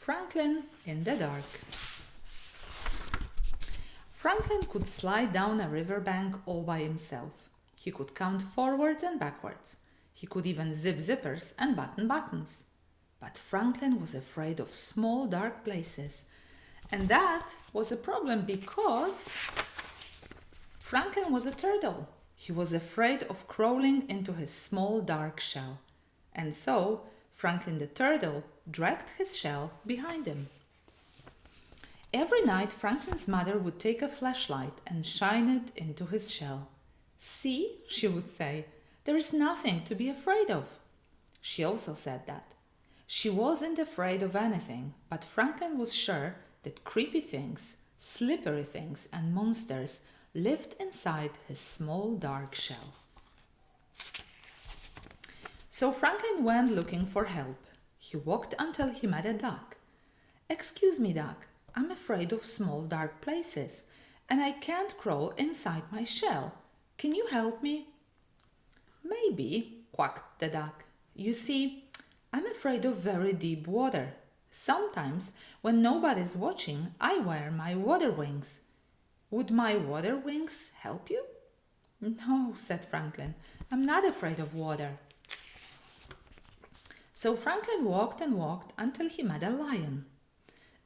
Franklin in the dark. Franklin could slide down a riverbank all by himself. He could count forwards and backwards. He could even zip zippers and button buttons. But Franklin was afraid of small dark places. And that was a problem because Franklin was a turtle. He was afraid of crawling into his small dark shell. And so Franklin the turtle dragged his shell behind him. Every night Franklin's mother would take a flashlight and shine it into his shell. "See," she would say, "there is nothing to be afraid of." She also said that she wasn't afraid of anything, but Franklin was sure that creepy things, slippery things, and monsters lived inside his small dark shell. So Franklin went looking for help. He walked until he met a duck. "Excuse me, duck, I'm afraid of small dark places, and I can't crawl inside my shell. Can you help me?" "Maybe," quacked the duck. "You see, I'm afraid of very deep water. Sometimes, when nobody's watching, I wear my water wings. Would my water wings help you?" "No," said Franklin, "I'm not afraid of water." So Franklin walked and walked until he met a lion.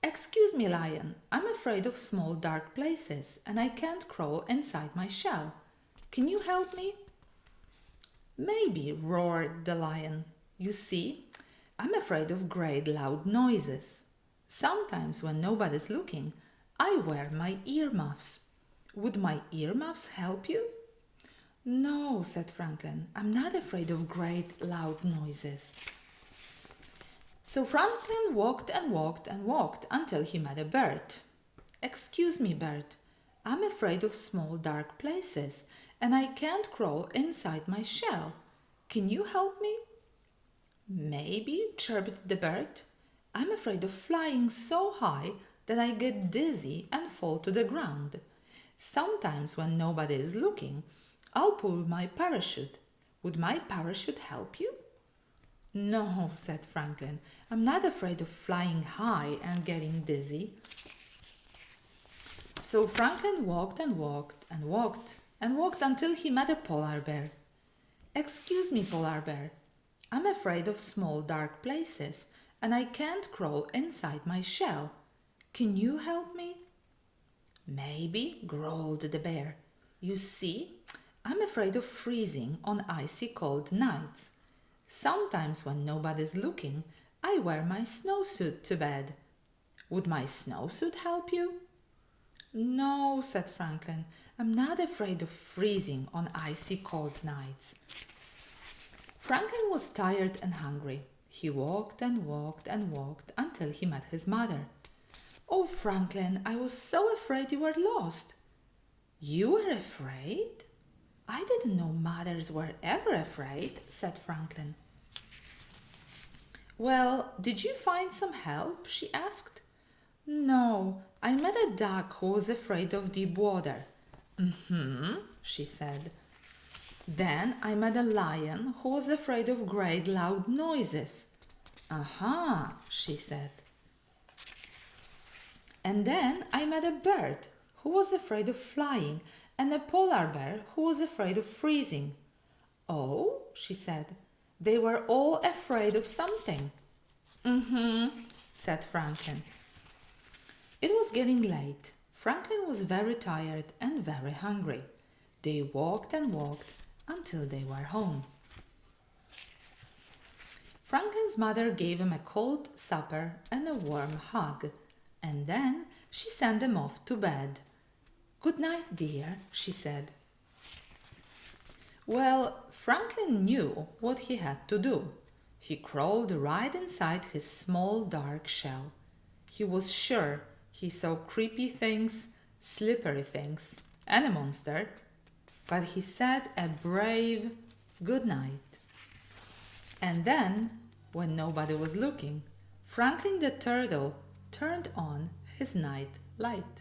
"Excuse me, lion, I'm afraid of small dark places, and I can't crawl inside my shell. Can you help me?" "Maybe," roared the lion. "You see, I'm afraid of great loud noises. Sometimes when nobody's looking, I wear my earmuffs. Would my earmuffs help you?" "No," said Franklin, "I'm not afraid of great loud noises." So Franklin walked and walked and walked until he met a bird. "Excuse me, bird, I'm afraid of small dark places, and I can't crawl inside my shell. Can you help me?" "Maybe," chirped the bird. "I'm afraid of flying so high that I get dizzy and fall to the ground. Sometimes when nobody is looking, I'll pull my parachute. Would my parachute help you?" "No," said Franklin, "I'm not afraid of flying high and getting dizzy." So Franklin walked and walked and walked and walked until he met a polar bear. "Excuse me, polar bear, I'm afraid of small dark places, and I can't crawl inside my shell. Can you help me?" "Maybe," growled the bear. "You see, I'm afraid of freezing on icy cold nights. Sometimes when nobody's looking, I wear my snowsuit to bed. Would my snowsuit help you?" "No," said Franklin, "I'm not afraid of freezing on icy cold nights." Franklin was tired and hungry. He walked and walked and walked until he met his mother. "Oh, Franklin, I was so afraid you were lost." "You were afraid? I didn't know mothers were ever afraid," said Franklin. "Well, did you find some help?" she asked. "No, I met a duck who was afraid of deep water." She said. "Then I met a lion who was afraid of great loud noises." She said. "And then I met a bird who was afraid of flying and a polar bear who was afraid of freezing." "Oh," she said, "they were all afraid of something." Said Franklin. It was getting late. Franklin was very tired and very hungry. They walked and walked until they were home. Franklin's mother gave him a cold supper and a warm hug, and then she sent him off to bed. "Good night, dear," she said. Well, Franklin knew what he had to do. He crawled right inside his small dark shell. He was sure he saw creepy things, slippery things, and a monster, but he said a brave good night. And then, when nobody was looking, Franklin the turtle turned on his night light.